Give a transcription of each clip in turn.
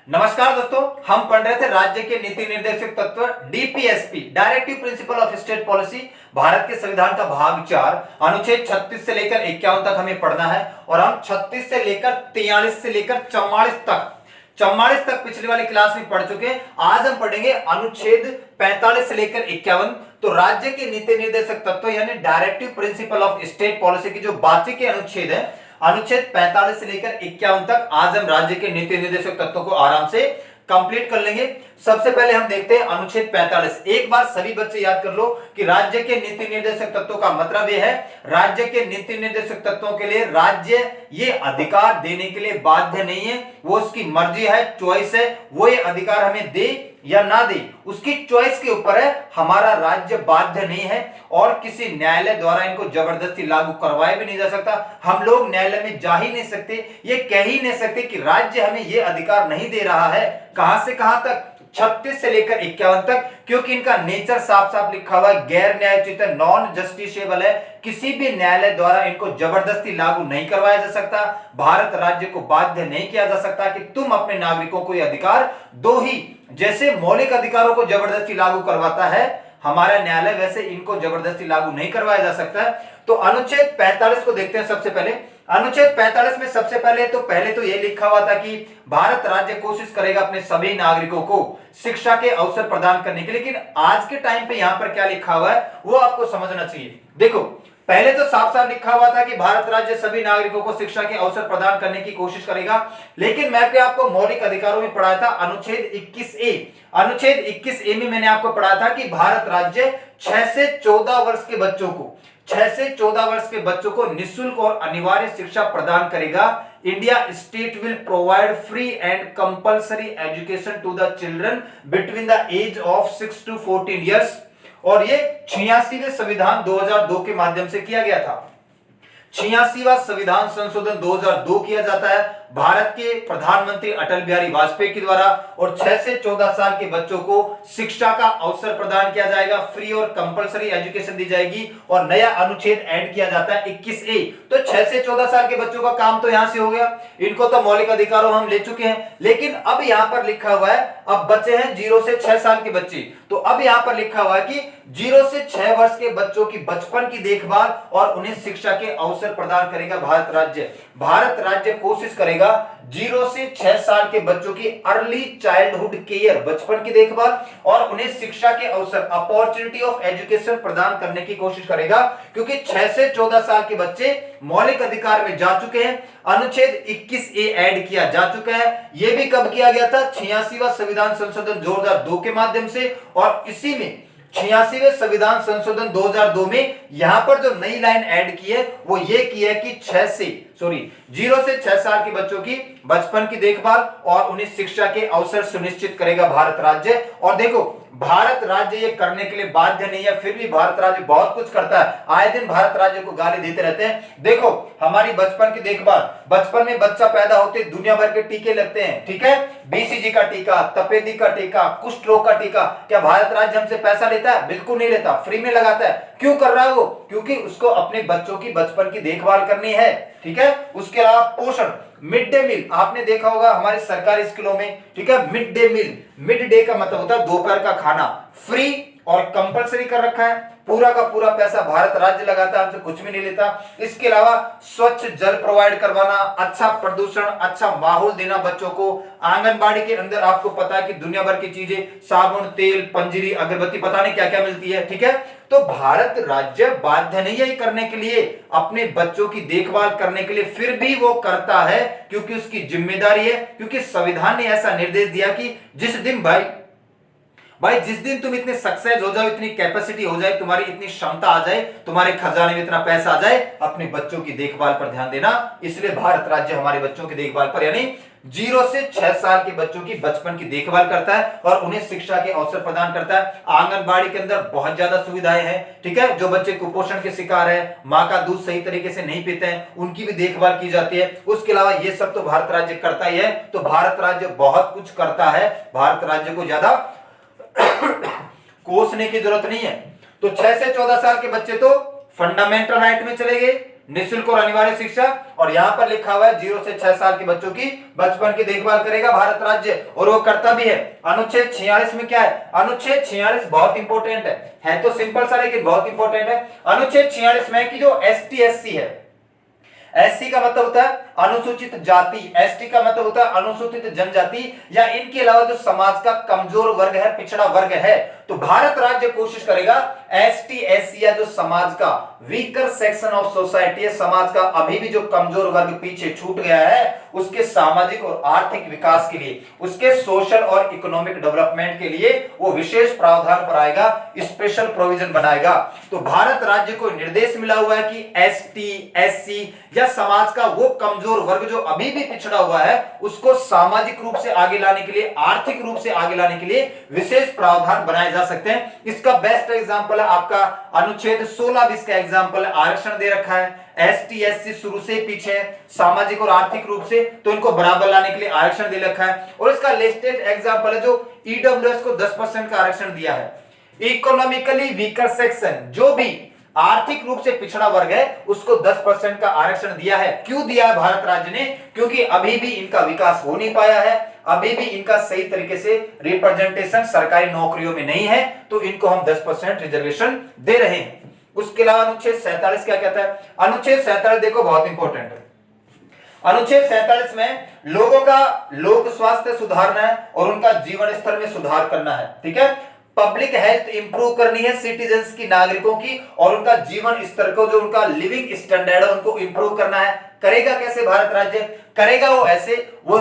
नमस्कार दोस्तों, हम पढ़ रहे थे राज्य के नीति निर्देशक तत्व DPSP directive principle of state policy, Bharat के संविधान का भाग 4 अनुच्छेद 36 से लेकर 51 तक हमें पढ़ना है। और हम 36 से लेकर 43 से लेकर 44 तक पिछली वाली क्लास में पढ़ चुके हैं। आज हम पढ़ेंगे अनुच्छेद 45 से लेकर 51। तो राज्य के नीति निर्देशक तत्व यानी directive principle of state policy की जो बाकी के अनुच्छेद है, अनुच्छेद 45 से लेकर 51 तक आज हम राज्य के नीति निर्देशक तत्वों को आराम से कंप्लीट कर लेंगे। सबसे पहले हम देखते हैं अनुच्छेद 45। एक बार सभी बच्चे याद कर लो कि राज्य के नीति निर्देशक तत्वों का मतलब यह है, राज्य के नीति निर्देशक तत्वों के लिए राज्य ये अधिकार देने के लिए बाध्य नहीं है, वो उसकी मर्जी है, चॉइस है, वो ये अधिकार हमें दे या ना दे, उसकी चॉइस के ऊपर है। हमारा राज्य बाध्य नहीं है और किसी न्यायालय द्वारा इनको जबरदस्ती लागू करवाया भी नहीं जा सकता। हम लोग न्यायालय में जा ही नहीं सकते, ये कह ही नहीं सकते कि राज्य हमें ये अधिकार नहीं दे रहा है। कहां से कहां तक? 36 से लेकर 51 तक, क्योंकि इनका नेचर साफ साफ लिखा हुआ है, गैर न्यायोचित है, नॉन जस्टिसेबल है। किसी भी न्यायालय द्वारा इनको जबरदस्ती लागू नहीं करवाया जा सकता। भारत राज्य को बाध्य नहीं किया जा सकता कि तुम अपने नागरिकों को यह अधिकार दो ही। जैसे मौलिक अधिकारों को जबरदस्ती लागू करवाता है हमारा न्यायालय, वैसे इनको जबरदस्ती लागू नहीं करवाया जा सकता है। तो अनुच्छेद 45 को देखते हैं। सबसे पहले अनुच्छेद 45 में सबसे पहले तो यह लिखा हुआ था कि भारत राज्य कोशिश करेगा अपने सभी नागरिकों को शिक्षा के अवसर प्रदान करने के लिए। लेकिन आज के टाइम पे यहां पर क्या लिखा हुआ है वो आपको समझना चाहिए। देखो, पहले तो साफ साफ लिखा हुआ था कि भारत राज्य सभी नागरिकों को शिक्षा के अवसर प्रदान करने की कोशिश करेगा, लेकिन मैं भी आपको मौलिक अधिकारों में पढ़ाया था अनुच्छेद 21A। अनुच्छेद 21A में मैंने आपको पढ़ाया था कि भारत राज्य 6 से 14 वर्ष के बच्चों को 6 से 14 वर्ष के बच्चों को निःशुल्क और अनिवार्य शिक्षा प्रदान करेगा। India state will provide free and compulsory education to the children between the age of 6 to 14 years. और ये 86वें संविधान 2002 के माध्यम से किया गया था। 86वां संविधान संशोधन 2002 किया जाता है भारत के प्रधानमंत्री अटल बिहारी वाजपेयी के द्वारा। और 6 से 14 साल के बच्चों को शिक्षा का अवसर प्रदान किया जाएगा, फ्री और कंपलसरी एजुकेशन दी जाएगी। और नया अनुच्छेद ऐड किया जाता है 21A। तो 6 से 14 साल के बच्चों का काम तो यहां से हो गया, इनको तो मौलिक अधिकारों हम ले चुके हैं। लेकिन अब यहां पर लिखा हुआ है, अब बच्चे हैं 0 से 6 साल के बच्चे, तो अब यहां पर लिखा हुआ है कि 0 से 6 वर्ष के बच्चों की बचपन की देखभाल और उन्हें शिक्षा के अवसर प्रदान करेगा भारत राज्य। भारत राज्य कोशिश करेगा 0 से 6 साल के बच्चों की अर्ली चाइल्डहुड केयर, बचपन की देखभाल और उन्हें शिक्षा के अवसर, अपॉर्चुनिटी ऑफ एजुकेशन प्रदान करने की कोशिश करेगा। क्योंकि 6 से 14 साल के बच्चे मौलिक अधिकार में जा चुके हैं, अनुच्छेद 21A ऐड किया जा चुका है। यह भी कब किया गया था? 86वां संविधान संशोधन 2002 के माध्यम से। और इसी में 86वें संविधान संशोधन 2002 में यहां पर जो नई लाइन ऐड की है वो ये की है कि 0 से 6 साल के बच्चों की बचपन की देखभाल और उन्हें शिक्षा के अवसर सुनिश्चित करेगा भारत राज्य। और देखो, भारत राज्य ये करने के लिए बाध्य नहीं है, फिर भी भारत राज्य बहुत कुछ करता है। आए दिन भारत राज्य को गाली देते रहते हैं। देखो, हमारी बचपन की देखभाल, बचपन में बच्चा पैदा होते दुनिया भर के टीके लगते हैं, ठीक है, BCG का टीका, तपेदी का टीका, कुष्ठ रोग का टीका। क्या भारत राज्य हमसे पैसा लेता है? बिल्कुल नहीं लेता, फ्री में लगाता है। क्यों कर रहा है वो? क्योंकि उसको अपने बच्चों की बचपन की देखभाल करनी है, ठीक है। उसके अलावा पोषण, मिड डे मील आपने देखा होगा हमारे सरकारी स्कूलों में, ठीक है। Mid day meal, mid day का मतलब होता है दोपहर का खाना, फ्री और कंपलसरी कर रखा है। पूरा का पूरा पैसा भारत राज्य लगाता है, हमसे कुछ भी नहीं लेता। इसके अलावा स्वच्छ जल प्रोवाइड करवाना, अच्छा प्रदूषण, अच्छा माहौल देना बच्चों को। आंगनबाड़ी के अंदर आपको पता है कि दुनिया भर की चीजें, साबुन, तेल, पंजीरी, अगरबत्ती, पता नहीं क्या क्या मिलती है, ठीक है। तो भारत राज्य बाध्य नहीं है करने के लिए, अपने बच्चों की देखभाल करने के लिए, फिर भी वो करता है क्योंकि उसकी जिम्मेदारी है। क्योंकि संविधान ने ऐसा निर्देश दिया कि जिस दिन जिस दिन तुम इतने सक्सेस हो जाओ, इतनी कैपेसिटी हो जाए, तुम्हारी इतनी क्षमता आ जाए, तुम्हारे खजाने में इतना पैसा आ जाए, अपने बच्चों की देखभाल पर ध्यान देना। इसलिए भारत राज्य हमारे बच्चों की देखभाल पर, यानी 0 से 6 साल के बच्चों की बचपन की देखभाल करता है और उन्हें शिक्षा के अवसर प्रदान करता है। आंगनबाड़ी के अंदर बहुत ज्यादा सुविधाएं हैं, ठीक है। जो बच्चे कुपोषण के शिकार है, मां का दूध सही तरीके से नहीं पीते हैं, उनकी भी देखभाल की जाती है। उसके अलावा ये सब तो भारत राज्य करता ही है। तो भारत राज्य बहुत कुछ करता है, भारत राज्य को ज्यादा कोसने की जरूरत नहीं है। तो 6 से 14 साल के बच्चे तो फंडामेंटल राइट में चले गए, निःशुल्क और अनिवार्य शिक्षा, और यहाँ पर लिखा हुआ है 0 से 6 साल के बच्चों की बचपन की देखभाल करेगा भारत राज्य, और वो करता भी है। अनुच्छेद 46 में क्या है? अनुच्छेद 46 बहुत इंपॉर्टेंट है तो सिंपल सा लेकिन बहुत इंपॉर्टेंट है। अनुच्छेद 46 में कि जो एसटी एससी है, एससी का मतलब होता है अनुसूचित जाति, एसटी का मतलब होता है अनुसूचित जनजाति, या इनके अलावा जो समाज का कमजोर वर्ग है, पिछड़ा वर्ग है, तो भारत राज्य कोशिश करेगा एसटी एससी या जो समाज का वीकर सेक्शन ऑफ सोसाइटी है, समाज का अभी भी जो कमजोर वर्ग पीछे छूट गया है, उसके सामाजिक और आर्थिक विकास के लिए, उसके सोशल और इकोनॉमिक डेवलपमेंट के लिए वो विशेष प्रावधान बनाएगा, स्पेशल प्रोविजन बनाएगा। तो भारत राज्य को निर्देश मिला हुआ है कि एसटी एससी या समाज का वो कमजोर वर्ग जो अभी भी पिछड़ा हुआ है, उसको सामाजिक रूप से आगे लाने के लिए, आर्थिक रूप से आगे लाने के लिए विशेष प्रावधान बनाए जा सकते हैं। इसका बेस्ट एग्जांपल है आपका अनुच्छेद 16 भी इसका एग्जांपल है, आरक्षण दे रखा है। एसटी एससी शुरू से पीछे है सामाजिक और आर्थिक रूप से, तो इनको बराबर लाने के लिए आरक्षण दे रखा है। और इसका लेटेस्ट एग्जांपल है जो ईडब्ल्यूएस को 10% का आरक्षण दिया है। इकोनॉमिकली वीकर सेक्शन, जो भी आर्थिक रूप से पिछड़ा वर्ग है, उसको 10% का आरक्षण दिया है। क्यों दिया है भारत राज्य ने? क्योंकि अभी भी इनका विकास हो नहीं पाया है, अभी भी इनका सही तरीके से रिप्रेजेंटेशन सरकारी नौकरियों में नहीं है, तो इनको हम 10% रिजर्वेशन दे रहे हैं। उसके अलावा अनुच्छेद 47 क्या कहता है? अनुच्छेद 47 देखो बहुत इंपॉर्टेंट है। अनुच्छेद 47 में लोगों का लोक स्वास्थ्य सुधारना है और उनका जीवन स्तर में सुधार करना है, ठीक है। पब्लिक हेल्थ इंप्रूव करनी है सिटीजन्स की, नागरिकों की, और उनका जीवन स्तर को, जो उनका लिविंग स्टैंडर्ड है, उनको इंप्रूव करना है। करेगा कैसे भारत राज्य? करेगा वो ऐसे, वो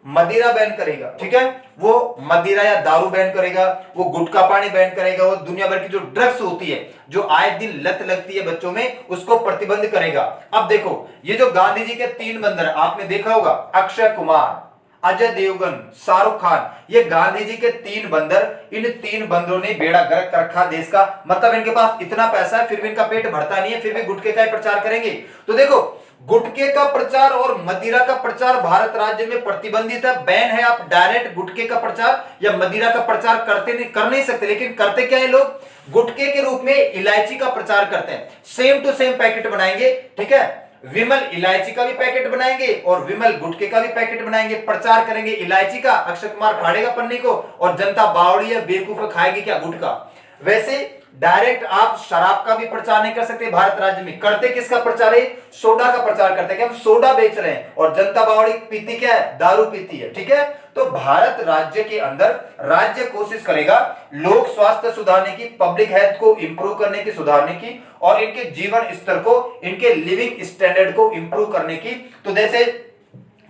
मदिरा बैन करेगा, ठीक है, वो मदिरा या दारू बैन करेगा, वो गुटखा पानी बैन करेगा, वो दुनिया भर की जो ड्रग्स होती है, जो आए दिन लत लगती है बच्चों में, उसको प्रतिबंध करेगा। अब देखो, ये जो गांधी जी के 3 बंदर आपने देखा होगा, अक्षय कुमार, अजय देवगन, शाहरुख खान, ये गांधी जी के 3 बंदर, इन 3 बंदरों ने बेड़ा गर्क कर रखा देश का। मतलब इनके पास इतना पैसा है, फिर भी इनका पेट भरता नहीं है, फिर भी गुटखे का प्रचार करेंगे। तो देखो, गुटखे का प्रचार और मदिरा का प्रचार भारत राज्य में प्रतिबंधित है, बैन है। आप डायरेक्ट गुटखे का प्रचार या मदिरा का प्रचार कर नहीं सकते, लेकिन करते क्या है लोग? गुटखे के रूप में इलायची का प्रचार करते हैं, सेम टू सेम पैकेट बनाएंगे, ठीक है। विमल इलायची का भी पैकेट बनाएंगे और विमल गुटखे का भी पैकेट बनाएंगे, प्रचार करेंगे इलायची का, अक्षय कुमार फाड़ेगा पन्नी को, और जनता बावड़ी या बेवकूफ खाएगी क्या? गुटखा। वैसे डायरेक्ट आप शराब का भी प्रचार नहीं कर सकते भारत राज्य में। करते किसका प्रचार है? सोडा का प्रचार करते हैं कि हम सोडा बेच रहे हैं, और जनता बावड़ी पीती क्या है? दारू पीती है, ठीक है। तो भारत राज्य के अंदर राज्य कोशिश करेगा लोक स्वास्थ्य सुधारने की, पब्लिक हेल्थ को इंप्रूव करने की, सुधारने की, और इनके जीवन स्तर को, इनके लिविंग स्टैंडर्ड को इंप्रूव करने की। तो जैसे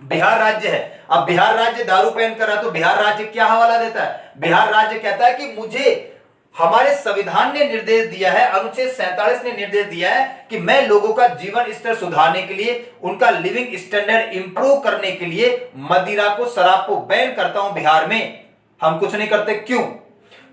बिहार राज्य है, अब बिहार राज्य दारू बैन कर रहा है, तो बिहार राज्य क्या हवाला देता है? बिहार राज्य कहता है कि मुझे, हमारे संविधान ने निर्देश दिया है, अनुच्छेद 47 ने निर्देश दिया है कि मैं लोगों का जीवन स्तर सुधारने के लिए, उनका लिविंग स्टैंडर्ड इंप्रूव करने के लिए मदिरा को, शराब को बैन करता हूं बिहार में। हम कुछ नहीं करते, क्यों?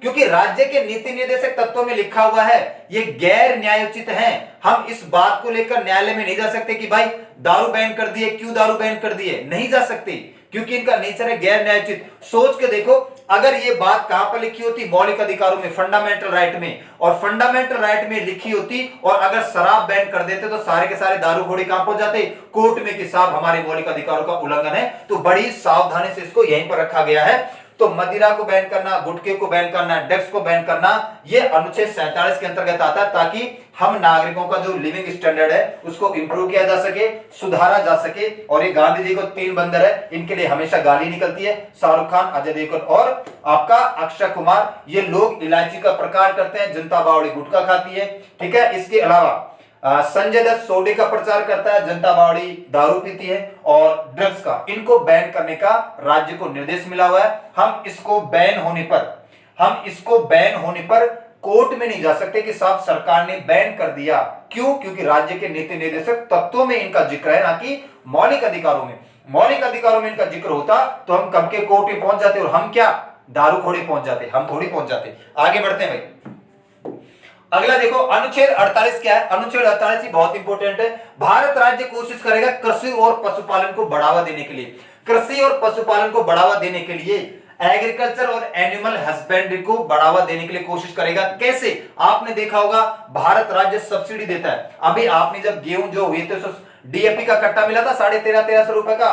क्योंकि राज्य के नीति निर्देशक तत्वों में लिखा हुआ है ये गैर न्यायोचित है। हम इस बात को लेकर न्यायालय में नहीं जा सकते कि भाई दारू बैन कर दिए, क्यों दारू बैन कर दिए, नहीं जा सकते, क्योंकि इनका नेचर है गैर न्यायोचित। सोच के देखो, अगर ये बात कहां पर लिखी होती? मौलिक अधिकारों में, फंडामेंटल राइट में, और फंडामेंटल राइट में लिखी होती, और अगर शराब बैन कर देते तो सारे के सारे दारू घोड़े कहां पहुंच जाते? कोर्ट में कि साहब हमारे मौलिक अधिकारों का उल्लंघन है। तो बड़ी सावधानी से इसको यहीं पर रखा गया है। तो मदिरा को बैन करना, गुटखे को बैन करना, ड्रग्स को बैन करना, ये अनुच्छेद 47 के अंतर्गत आता है, ताकि हम नागरिकों का जो लिविंग स्टैंडर्ड है उसको इंप्रूव किया जा सके, सुधारा जा सके। और ये गांधी जी को 3 बंदर है, इनके लिए हमेशा गाली निकलती है, शाहरुख खान, अजय देवगन और आपका अक्षय कुमार। ये लोग इलायची का प्रकार करते हैं, जनता बावड़ी गुटखा खाती है, ठीक है। इसके अलावा संजय दत्त सोडे का प्रचार करता है, जनता बावड़ी दारू पीती है, और ड्रग्स का, इनको बैन करने का राज्य को निर्देश मिला हुआ है। हम इसको बैन होने पर कोर्ट में नहीं जा सकते कि साहब सरकार ने बैन कर दिया। क्यों? क्योंकि राज्य के नीति निर्देशक तत्वों में इनका जिक्र है, ना कि मौलिक अधिकारों में। मौलिक अधिकारों में इनका जिक्र होता तो हम कब के कोर्ट में पहुंच जाते, और हम क्या दारू खोड़े पहुंच जाते? हम थोड़ी पहुंच जाते। आगे बढ़ते हैं भाई। अगला देखो, अनुच्छेद 48 क्या है? अनुच्छेद 48 बहुत इंपॉर्टेंट है। भारत राज्य कोशिश करेगा कृषि और पशुपालन को बढ़ावा देने के लिए, कृषि और पशुपालन को बढ़ावा देने के लिए एग्रीकल्चर और एनिमल हस्बेंड्री को बढ़ावा देने के लिए कोशिश करेगा। कैसे? आपने देखा होगा भारत राज्य सब्सिडी देता है। अभी आपने जब गेहूं जो हुए थे तो डीएपी का कट्टा मिला था 1350 रुपए का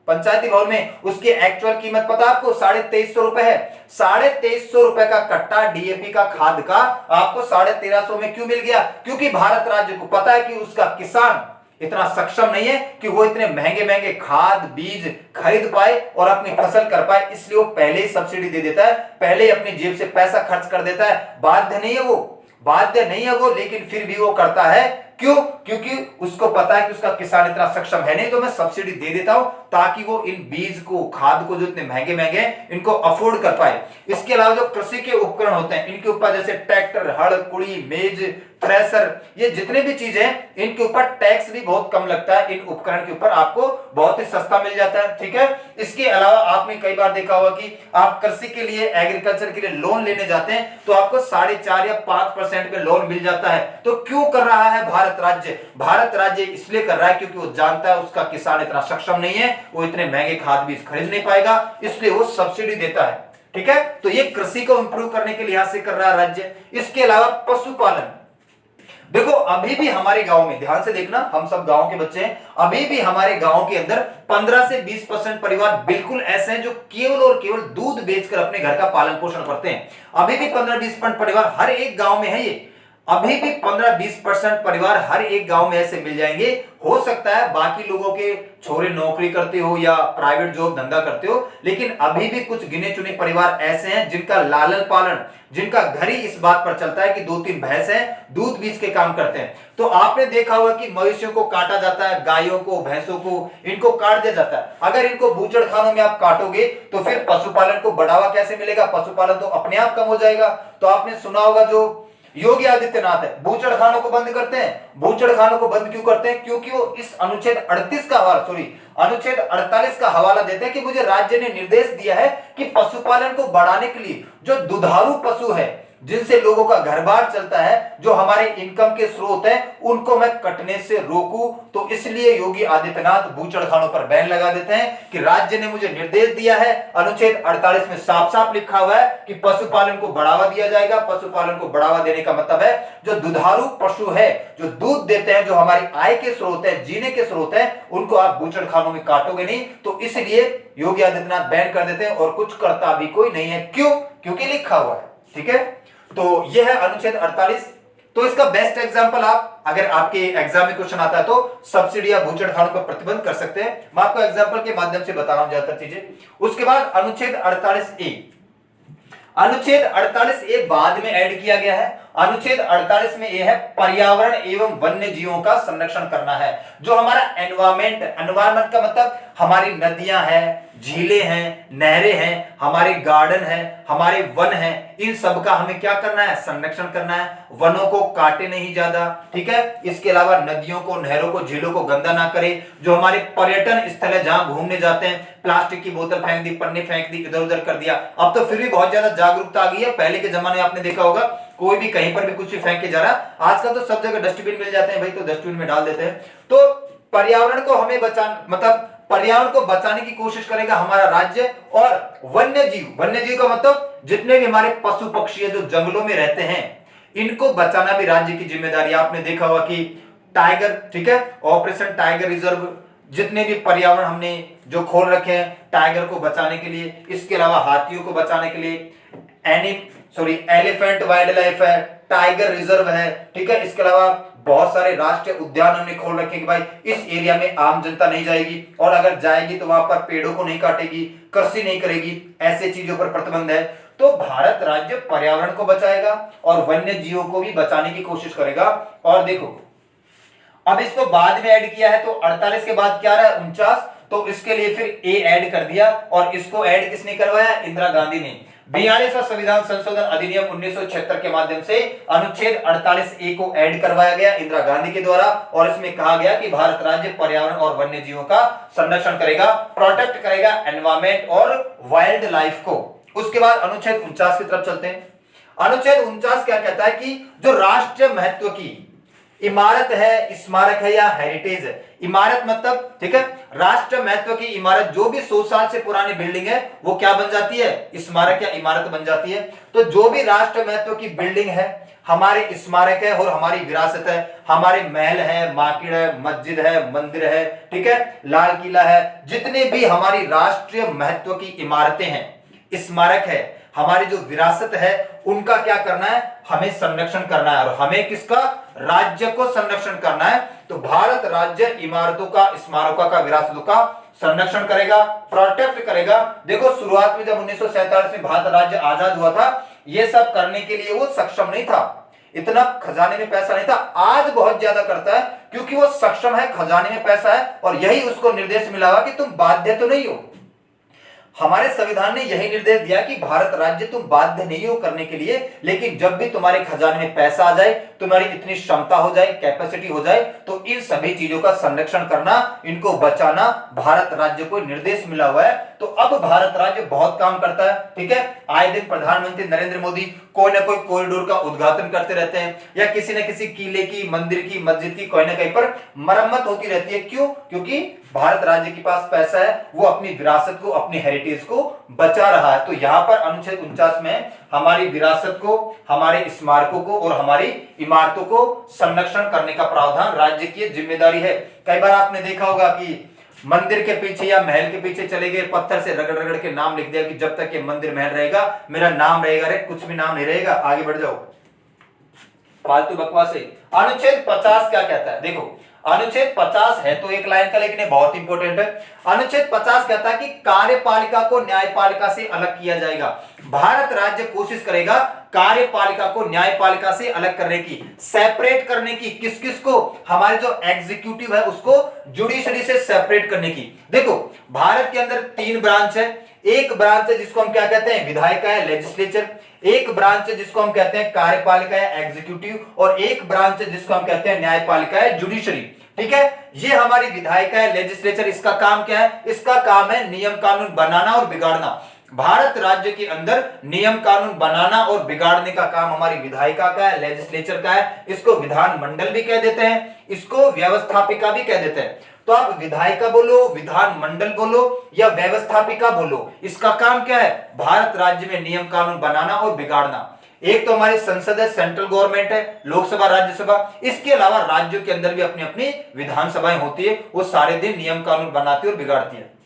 पंचायती भवन में, उसकी एक्चुअल कीमत पता है आपको 2350 रुपए है। 2350 रुपए का कट्टा डीएपी का खाद का आपको 1350 में क्यों मिल गया? क्योंकि भारत राज्य को पता है कि उसका किसान इतना सक्षम नहीं है कि वो इतने महंगे महंगे खाद बीज खरीद पाए और अपनी फसल कर पाए, इसलिए वो पहले ही सब्सिडी दे देता है, पहले ही अपनी जेब से पैसा खर्च कर देता है। बाध्य नहीं है वो, लेकिन फिर भी वो करता है। क्यों? क्योंकि उसको पता है कि उसका किसान इतना सक्षम है नहीं, तो मैं सब्सिडी दे देता हूं ताकि वो इन बीज को खाद को जो इतने महंगे महंगे इनको अफोर्ड कर पाए। इसके अलावा जो कृषि के उपकरण होते हैं इनके ऊपर जैसे ट्रैक्टर, हड़, कुड़ी, मेज, थ्रेसर, ये जितने भी चीजें हैं इनके ऊपर टैक्स भी बहुत कम लगता है। इन उपकरण के ऊपर आपको बहुत ही सस्ता मिल जाता है। ठीक है। इसके अलावा आपने कई बार देखा होगा कि आप कृषि के लिए एग्रीकल्चर के लिए लोन लेने जाते हैं तो आपको 4.5 या 5% पे लोन मिल जाता है। तो क्यों कर रहा है भारत राज्य? इसलिए कर रहा है क्योंकि वो जानता है उसका किसान इतना सक्षम नहीं है, वो इतने महंगे खाद बीज खरीद नहीं पाएगा, इसलिए वो सब्सिडी देता है। ठीक है। तो ये कृषि को इंप्रूव करने के लिहाज से कर रहा है राज्य। इसके अलावा पशुपालन, देखो अभी भी हमारे गांव में, ध्यान से देखना, हम सब गांव के बच्चे हैं, अभी भी हमारे गांव के अंदर 15 से 20% परिवार बिल्कुल ऐसे हैं जो केवल और केवल दूध बेचकर अपने घर का पालन पोषण करते हैं। अभी भी 15-20% परिवार हर एक गांव में है। ये अभी भी 15-20% परिवार हर एक गांव में ऐसे मिल जाएंगे। हो सकता है बाकी लोगों के छोरे नौकरी करते हो या प्राइवेट जॉब धंधा करते हो, लेकिन अभी भी कुछ गिने चुने परिवार ऐसे हैं जिनका लालन पालन, जिनका घर ही इस बात पर चलता है कि 2-3 भैंस हैं, दूध बीज के काम करते हैं। तो आपने देखा होगा कि मवेशियों को काटा जाता है, गायों को, भैंसों को, इनको काट दिया जाता है। अगर इनको बूचड़ खानों में आप काटोगे तो फिर पशुपालन को बढ़ावा कैसे मिलेगा? पशुपालन तो अपने आप कम हो जाएगा। तो आपने सुना होगा जो योगी आदित्यनाथ है, बूचड़ खानों को बंद करते हैं। बूचड़ खानों को बंद क्यों करते हैं? क्योंकि वो इस अनुच्छेद 48 का हवाला देते हैं कि मुझे राज्य ने निर्देश दिया है कि पशुपालन को बढ़ाने के लिए जो दुधारू पशु है, जिनसे लोगों का घर बार चलता है, जो हमारे इनकम के स्रोत हैं, उनको मैं कटने से रोकूं। तो इसलिए योगी आदित्यनाथ बूचड़खानों पर बैन लगा देते हैं कि राज्य ने मुझे निर्देश दिया है, अनुच्छेद 48 में साफ साफ लिखा हुआ है कि पशुपालन को बढ़ावा दिया जाएगा। पशुपालन को बढ़ावा देने का मतलब है जो दुधारू पशु है, जो दूध देते हैं, जो हमारी आय के स्रोत है, जीने के स्रोत है, उनको आप बूचड़खानों में काटोगे नहीं। तो इसलिए योगी आदित्यनाथ बैन कर देते हैं और कुछ करता भी कोई नहीं है। क्यों? क्योंकि लिखा हुआ है। ठीक है। तो यह है अनुच्छेद 48। तो इसका बेस्ट एग्जांपल आप, अगर आपके एग्जाम में क्वेश्चन आता है तो सब्सिडी या बूचड़खानों पर प्रतिबंध कर सकते हैं। मैं आपको एग्जांपल के माध्यम से बता रहा हूं ज्यादातर चीजें। उसके बाद अनुच्छेद 48A, अनुच्छेद 48A बाद में ऐड किया गया है। अनुच्छेद 48 में यह है पर्यावरण एवं वन्य जीवों का संरक्षण करना है। जो हमारा एनवायरमेंट का मतलब हमारी नदियां हैं, झीलें हैं, नहरें हैं, हमारे गार्डन हैं, हमारे वन हैं, इन सब का हमें क्या करना है? संरक्षण करना है। वनों को काटे नहीं ज्यादा। ठीक है। इसके अलावा नदियों को, नहरों को, झीलों को गंदा ना करें। जो हमारे पर्यटन स्थल है, जहां घूमने जाते हैं, प्लास्टिक की बोतल फेंक दी, पन्नी फेंक दी, इधर उधर कर दिया। अब तो फिर भी बहुत ज्यादा जागरूकता आ गई है। पहले के जमाने में आपने देखा होगा कोई भी कहीं पर भी कुछ भी फेंक के जा रहा। आजकल तो सब जगह डस्टबिन मिल जाते हैं भाई, तो डस्टबिन में डाल देते हैं। तो पर्यावरण को हमें पर्यावरण को बचाने की कोशिश करेगा हमारा राज्य। और वन्य जीव का मतलब जितने भी हमारे पशु पक्षी है जो जंगलों में रहते हैं, इनको बचाना भी राज्य की जिम्मेदारी। आपने देखा होगा कि टाइगर, ठीक है, ऑपरेशन टाइगर रिजर्व, जितने भी पर्यावरण हमने जो खोल रखे हैं टाइगर को बचाने के लिए, इसके अलावा हाथियों को बचाने के लिए एलिफेंट वाइल्ड लाइफ है, टाइगर रिजर्व है। ठीक है। इसके अलावा बहुत सारे राष्ट्रीय उद्यान हमने खोल रखे कि भाई इस एरिया में आम जनता नहीं जाएगी, और अगर जाएगी तो वहां पर पेड़ों को नहीं काटेगी, कृषि नहीं करेगी, ऐसे चीजों पर प्रतिबंध है। तो भारत राज्य पर्यावरण को बचाएगा और वन्य जीवों को भी बचाने की कोशिश करेगा। और देखो अब इसको बाद में ऐड किया है, तो 48 के बाद क्या रहा? 49। तो इसके लिए फिर ए ऐड कर दिया, और इसको ऐड किसने करवाया? इंदिरा गांधी ने। 42वां संविधान संशोधन अधिनियम 1976 के माध्यम से अनुच्छेद 48A को ऐड करवाया गया इंदिरा गांधी के द्वारा, और इसमें कहा गया कि भारत राज्य पर्यावरण और वन्य जीवों का संरक्षण करेगा, प्रोटेक्ट करेगा एनवायरमेंट और वाइल्ड लाइफ को। उसके बाद अनुच्छेद 49 की तरफ चलते हैं। अनुच्छेद 49 क्या कहता है कि जो राष्ट्रीय महत्व की इमारत है, स्मारक है या हेरिटेज है। इमारत मतलब, ठीक है, राष्ट्र महत्व की इमारत, जो भी 100 साल से पुरानी बिल्डिंग है वो क्या बन जाती है, स्मारक या इमारत बन जाती है। तो जो भी राष्ट्र महत्व की बिल्डिंग है हमारे स्मारक है और हमारी विरासत है, हमारे महल है, मार्केट है, मस्जिद है, मंदिर है, ठीक है, लाल किला है, जितने भी हमारी राष्ट्रीय महत्व की इमारतें हैं, स्मारक है, हमारी जो विरासत है, उनका क्या करना है, हमें संरक्षण करना है। और हमें किसका, राज्य को संरक्षण करना है। तो भारत राज्य इमारतों का, स्मारकों का, विरासतों का संरक्षण करेगा, प्रोटेक्ट करेगा। देखो शुरुआत में जब 1947 में भारत राज्य आजाद हुआ था, ये सब करने के लिए वो सक्षम नहीं था, इतना खजाने में पैसा नहीं था। आज बहुत ज्यादा करता है क्योंकि वो सक्षम है, खजाने में पैसा है, और यही उसको निर्देश मिला हुआ कि तुम बाध्य तो नहीं हो। हमारे संविधान ने यही निर्देश दिया कि भारत राज्य तुम बाध्य नहीं हो करने के लिए, लेकिन जब भी तुम्हारे खजाने में पैसा आ जाए, तुम्हारी इतनी क्षमता हो जाए, कैपेसिटी हो जाए, तो इन सभी चीजों का संरक्षण करना, इनको बचाना भारत राज्य को निर्देश मिला हुआ है। तो अब भारत राज्य बहुत काम करता है, ठीक है। आए दिन प्रधानमंत्री नरेंद्र मोदी कोई ना कोई कॉरिडोर का उद्घाटन करते रहते हैं, या किसी न किसी किले की, मंदिर की, मस्जिद की कोई ना कहीं पर मरम्मत होती रहती है। क्यों? क्योंकि भारत राज्य के पास पैसा है, वो अपनी विरासत को, अपनी हेरिटेज को बचा रहा है। तो यहाँ पर अनुच्छेद 49 में हमारी विरासत को, हमारे स्मारकों को और हमारी इमारतों को संरक्षण करने का प्रावधान राज्य की जिम्मेदारी है। कई बार आपने देखा होगा कि मंदिर के पीछे या महल के पीछे चले गए, पत्थर से रगड़ रगड़ के नाम लिख दिया कि जब तक ये मंदिर महल रहेगा मेरा नाम रहेगा। रे कुछ भी नाम नहीं रहेगा, आगे बढ़ जाओ, फालतू बकवास है। अनुच्छेद 50 क्या कहता है, देखो अनुच्छेद 50 है तो एक लाइन का, लेकिन ये बहुत इंपॉर्टेंट है। अनुच्छेद 50 कहता है कि कार्यपालिका को न्यायपालिका से अलग किया जाएगा। भारत राज्य कोशिश करेगा कार्यपालिका को न्यायपालिका से अलग करने की, सेपरेट करने की। किस किस को? हमारे जो एग्जीक्यूटिव है उसको जुडिशरी से सेपरेट करने की। देखो भारत के अंदर 3 ब्रांच है। एक ब्रांच है जिसको हम क्या कहते हैं, विधायिका है, लेजिस्लेचर। एक ब्रांच है जिसको हम कहते हैं कार्यपालिका है, एग्जीक्यूटिव। और एक ब्रांच है जिसको हम कहते हैं न्यायपालिका है, जुडिशरी। ठीक है, ये हमारी विधायिका है, लेजिस्लेचर। इसका काम क्या है? इसका काम है नियम कानून बनाना और बिगाड़ना। भारत राज्य के अंदर नियम कानून बनाना और बिगाड़ने का काम हमारी विधायिका का है, लेजिस्लेचर का है। इसको विधान मंडल भी कह देते हैं, इसको व्यवस्थापिका भी कह देते हैं। तो आप विधायिका बोलो, विधान मंडल बोलो या व्यवस्थापिका बोलो, इसका काम क्या है? भारत राज्य में नियम कानून बनाना और बिगाड़ना। एक तो हमारी संसद है, सेंट्रल गवर्नमेंट है, लोकसभा, राज्यसभा। इसके अलावा राज्यों के अंदर भी अपनी अपनी विधानसभाएं होती है, वो सारे दिन नियम कानून बनाती है और बिगाड़ती है।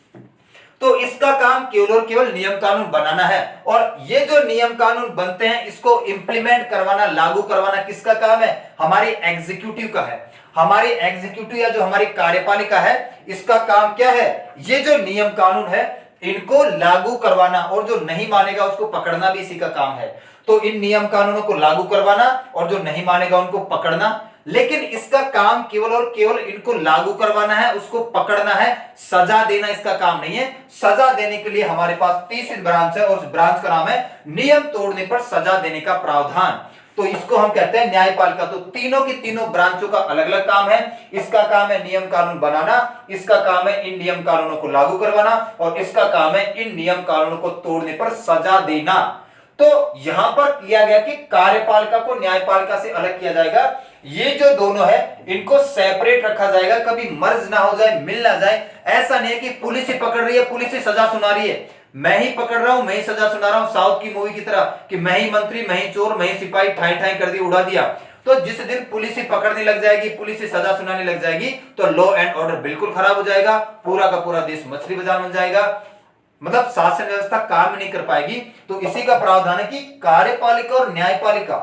तो इसका काम केवल और केवल नियम कानून बनाना है। और ये जो नियम कानून बनते हैं इसको इंप्लीमेंट करवाना, लागू करवाना किसका काम है? हमारी एग्जीक्यूटिव का है। हमारी एग्जीक्यूटिव या जो हमारी कार्यपालिका है, इसका काम क्या है? ये जो नियम कानून है इनको लागू करवाना, और जो नहीं मानेगा उसको पकड़ना भी इसी का काम है। तो इन नियम कानूनों को लागू करवाना और जो नहीं मानेगा उनको पकड़ना। लेकिन इसका काम केवल और केवल इनको लागू करवाना है, उसको पकड़ना है, सजा देना इसका काम नहीं है। सजा देने के लिए हमारे पास तीसरी ब्रांच है और उस ब्रांच का नाम है नियम तोड़ने पर सजा देने का प्रावधान। तो इसको हम कहते हैं न्यायपालिका। तो तीनों की तीनों ब्रांचों का अलग अलग काम है। इसका काम है नियम कानून बनाना, इसका काम है इन नियम कानूनों को लागू करवाना, और इसका काम है इन नियम कानूनों को तोड़ने पर सजा देना। तो यहां पर किया गया कि कार्यपालिका को न्यायपालिका से अलग किया जाएगा। ये जो दोनों है इनको सेपरेट रखा जाएगा, कभी मर्ज ना हो जाए, मिल ना जाए। ऐसा नहीं है कि पुलिस ही पकड़ रही है, पुलिस ही सजा सुना रही है, मैं ही पकड़ रहा हूं, मैं ही सजा सुना रहा हूं, साउथ की मूवी की तरह कि मैं ही मंत्री, मैं ही चोर, मैं ही सिपाही, ठाई ठाई कर दिया, उड़ा दिया। तो जिस दिन पुलिस ही पकड़ने लग जाएगी, पुलिस ही सजा सुनाने लग जाएगी, तो लॉ एंड ऑर्डर बिल्कुल खराब हो जाएगा, पूरा का पूरा देश मछली बाजार बन जाएगा, मतलब शासन व्यवस्था काम नहीं कर पाएगी। तो इसी का प्रावधान है कि कार्यपालिका और न्यायपालिका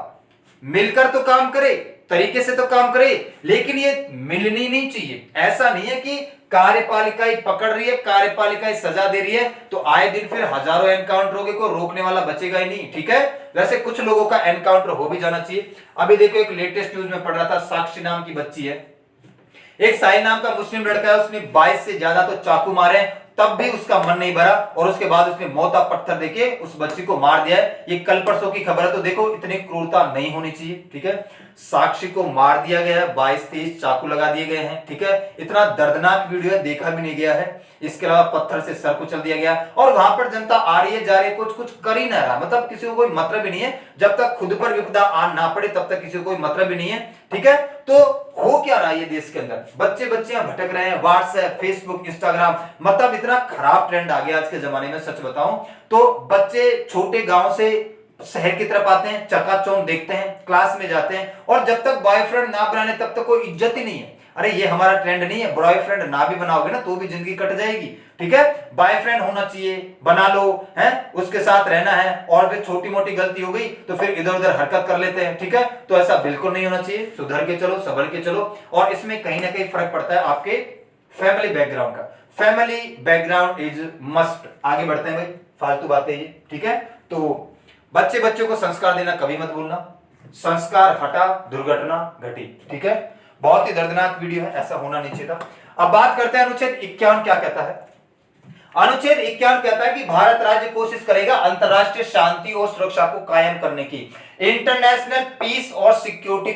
मिलकर तो काम करे, तरीके से तो काम करे, लेकिन ये मिलनी नहीं चाहिए। ऐसा नहीं है कि कार्यपालिका ही पकड़ रही है, कार्यपालिका ही सजा दे रही है, तो आए दिन फिर हजारों एनकाउंटरों को रोकने वाला बचेगा ही नहीं। ठीक है, वैसे कुछ लोगों का एनकाउंटर हो भी जाना चाहिए। अभी देखो एक लेटेस्ट न्यूज में पढ़ रहा था, साक्षी नाम की बच्ची है, एक साहिल नाम का मुस्लिम लड़का है, उसने 22 से ज्यादा तो चाकू मारे, तब भी उसका मन नहीं भरा और उसके बाद उसने मौत का पत्थर देके उस बच्ची को मार दिया है। ये कल परसों की खबर है। तो देखो इतनी क्रूरता नहीं होनी चाहिए। ठीक है, साक्षी को मार दिया गया है, 22-23 चाकू लगा दिए गए हैं। ठीक है, इतना दर्दनाक वीडियो है, देखा भी नहीं गया है। इसके अलावा पत्थर से सर कुचल दिया गया, और वहां पर जनता आ रही है, जा रही है, कुछ कर ही ना रहा। मतलब किसी को कोई मतलब ही नहीं है, जब तक खुद पर विपदा आ ना पड़े तब तक किसी को कोई मतलब ही नहीं है ठीक है। तो हो क्या रहा है ये देश के अंदर, बच्चे बच्चियां भटक रहे हैं, व्हाट्सएप, फेसबुक, इंस्टाग्राम, मतलब इतना खराब ट्रेंड आ गया आज के जमाने में। सच बताऊं तो बच्चे छोटे गांव से शहर की तरफ आते हैं, चकाचौंध देखते हैं, क्लास में जाते हैं, और जब तक बॉयफ्रेंड ना बनाने तब तक कोई इज्जत ही नहीं है। अरे ये हमारा ट्रेंड नहीं है, बॉयफ्रेंड ना भी बनाओगे ना तो भी जिंदगी कट जाएगी, ठीक है। बॉयफ्रेंड होना चाहिए, बना लो, है उसके साथ रहना है, और फिर छोटी मोटी गलती हो गई तो फिर इधर उधर हरकत कर लेते हैं, ठीक है। तो ऐसा बिल्कुल नहीं होना चाहिए, सुधर के चलो, संभल के चलो। और इसमें कहीं ना कहीं फर्क पड़ता है आपके फैमिली बैकग्राउंड का। Family background is must. आगे बढ़ते हैं भाई, फालतू बातें ये, ठीक है। तो बच्चों को संस्कार देना कभी मत भूलना। संस्कार हटा, दुर्घटना घटी, ठीक है। बहुत ही दर्दनाक वीडियो है, ऐसा होना नहीं चाहिए था। अब बात करते हैं अनुच्छेद 51 क्या कहता है। अनुच्छेद 51 कहता है कि भारत राज्य कोशिश करेगा अंतरराष्ट्रीय शांति और सुरक्षा को कायम करने की, इंटरनेशनल पीस और सिक्योरिटी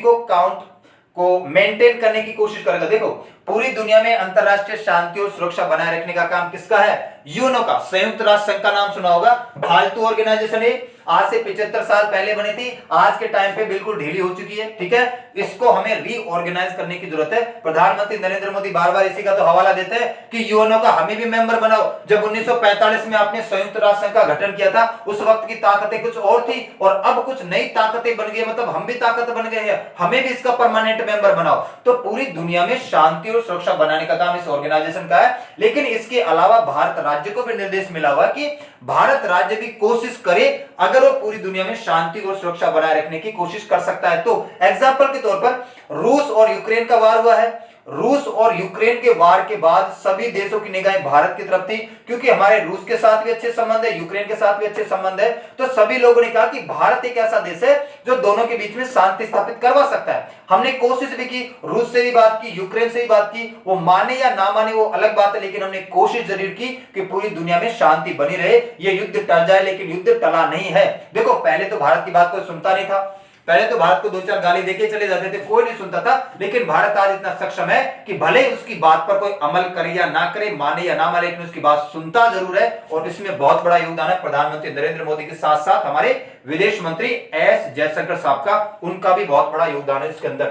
को मेंटेन करने की कोशिश करेगा। देखो पूरी दुनिया में अंतरराष्ट्रीय शांति और सुरक्षा बनाए रखने का काम किसका है? यूएनओ का, संयुक्त राष्ट्र संघ का नाम सुना होगा। फालतू ऑर्गेनाइजेशन है, आज से 75 साल पहले बनी थी, आज के टाइम पे बिल्कुल ढीली हो चुकी है, ठीक है। इसको हमें रीऑर्गेनाइज करने की जरूरत है। प्रधानमंत्री नरेंद्र मोदी बार बार इसी का तो हवाला देते हैं कि यूएनओ का हमें भी मेंबर बनाओ। जब 1945 में आपने संयुक्त राष्ट्र संघ का गठन किया था, उस वक्त की ताकतें कुछ और थी, और अब कुछ नई ताकतें बन गई, मतलब हम भी ताकत बन गए हैं, हमें भी इसका परमानेंट मेंबर बनाओ। तो पूरी दुनिया में शांति और सुरक्षा बनाने का काम इस ऑर्गेनाइजेशन का है। लेकिन इसके अलावा भारत राज्य को भी निर्देश मिला हुआ कि भारत राज्य भी कोशिश करे, अगर वो पूरी दुनिया में शांति और सुरक्षा बनाए रखने की कोशिश कर सकता है तो। एग्जांपल के तौर पर रूस और यूक्रेन का वार हुआ है। रूस और यूक्रेन के वार के बाद सभी देशों की निगाहें भारत की तरफ थी, क्योंकि हमारे रूस के साथ भी अच्छे संबंध है, यूक्रेन के साथ भी अच्छे संबंध है। तो सभी लोगों ने कहा कि भारत एक ऐसा देश है जो दोनों के बीच में शांति स्थापित करवा सकता है। हमने कोशिश भी की, रूस से भी बात की, यूक्रेन से भी बात की, वो माने या ना माने वो अलग बात है, लेकिन हमने कोशिश जरूर की कि पूरी दुनिया में शांति बनी रहे, ये युद्ध टल जाए। लेकिन युद्ध टला नहीं है। देखो पहले तो भारत की बात कोई सुनता नहीं था, पहले तो भारत को 2-4 गाली देके चले जाते थे, कोई नहीं सुनता था। लेकिन भारत आज इतना सक्षम है कि भले उसकी बात पर कोई अमल करे या ना करे, माने या ना माने, लेकिन उसकी बात सुनता जरूर है। और इसमें बहुत बड़ा योगदान है प्रधानमंत्री नरेंद्र मोदी के साथ साथ हमारे विदेश मंत्री एस जयशंकर साहब का, उनका भी बहुत बड़ा योगदान है इसके अंदर।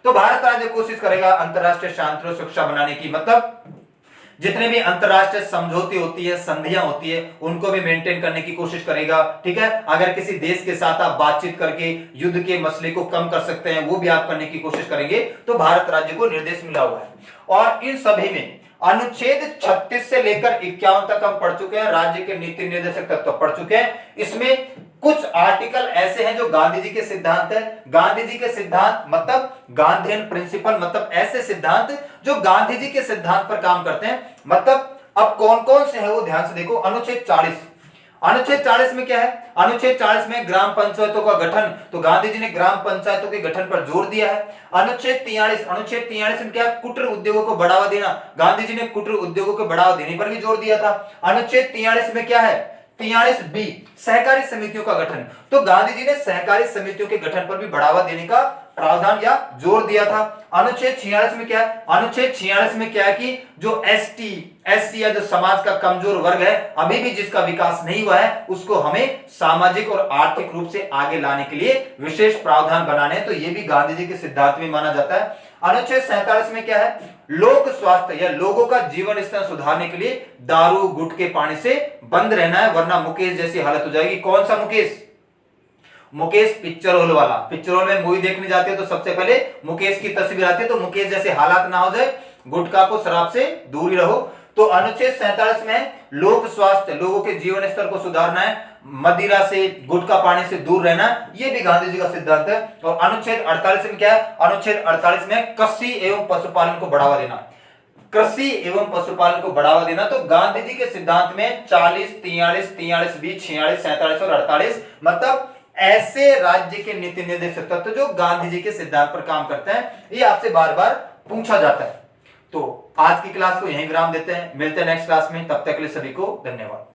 तो भारत राज्य कोशिश करेगा अंतरराष्ट्रीय शांति और सुरक्षा बनाने की, मतलब जितने भी अंतरराष्ट्रीय समझौते होती है, संधियां होती है, उनको भी मेंटेन करने की कोशिश करेगा, ठीक है। अगर किसी देश के साथ आप बातचीत करके युद्ध के मसले को कम कर सकते हैं, वो भी आप करने की कोशिश करेंगे। तो भारत राज्य को निर्देश मिला हुआ है। और इन सभी में अनुच्छेद 36 से लेकर 51 तक हम पढ़ चुके हैं, राज्य के नीति निर्देशक तत्व पढ़ चुके हैं। इसमें कुछ आर्टिकल ऐसे हैं जो गांधी जी के सिद्धांत है। गांधी जी के सिद्धांत मतलब गांधीयन प्रिंसिपल, मतलब ऐसे सिद्धांत जो गांधी जी के सिद्धांत पर काम करते हैं। मतलब अब कौन कौन से हैं वो ध्यान से देखो। अनुच्छेद 40, अनुच्छेद 40 में क्या है? अनुच्छेद 40 में ग्राम पंचायतों का गठन, तो गांधी जी ने ग्राम पंचायतों के गठन पर जोर दिया है। अनुच्छेद 43 में क्या है? कुटीर उद्योगों को बढ़ावा देना, गांधी जी ने कुटीर उद्योगों को बढ़ावा देने पर भी जोर दिया था। अनुच्छेद 43 में क्या है? 43 बी सहकारी समितियों का गठन, तो गांधी जी ने सहकारी समितियों के गठन पर भी बढ़ावा देने का प्रावधान या जोर दिया था। अनुच्छेद 46 में क्या है? अनुच्छेद 46 में क्या है कि जो एसटी एससी या जो समाज का कमजोर वर्ग है, अभी भी जिसका विकास नहीं हुआ है, उसको हमें सामाजिक और आर्थिक रूप से आगे लाने के लिए विशेष प्रावधान बनाने हैं। तो ये भी गांधी जी के सिद्धांत में माना जाता है। अनुच्छेद 47 में क्या है? लोक स्वास्थ्य या लोगों का जीवन स्तर सुधारने के लिए दारू गुटखे पानी से बंद रहना है, वरना मुकेश जैसी हालत हो जाएगी। कौन सा मुकेश? मुकेश पिक्चर हॉल वाला। पिक्चर हॉल में मूवी देखने जाते हैं तो सबसे पहले मुकेश की तस्वीर आती है, तो मुकेश जैसे हालात ना हो जाए, गुटखा को शराब से दूर ही रहो। तो अनुच्छेद 47 में लोक स्वास्थ्य, लोगों के जीवन स्तर को सुधारना है, मदिरा से गुटखा पानी से दूर रहना, ये भी गांधी जी का सिद्धांत है। और अनुच्छेद 48 में क्या है? अनुच्छेद 48 में कृषि एवं पशुपालन को बढ़ावा देना, कृषि एवं पशुपालन को बढ़ावा देना। तो गांधी जी के सिद्धांत में 40, 43, 43 बी, 46, 47 और 48 मतलब ऐसे राज्य के नीति निर्देशक तत्व जो गांधी जी के सिद्धांत पर काम करते हैं, ये आपसे बार बार पूछा जाता है। तो आज की क्लास को यहीं विराम देते हैं, मिलते हैं नेक्स्ट क्लास में, तब तक के लिए सभी को धन्यवाद।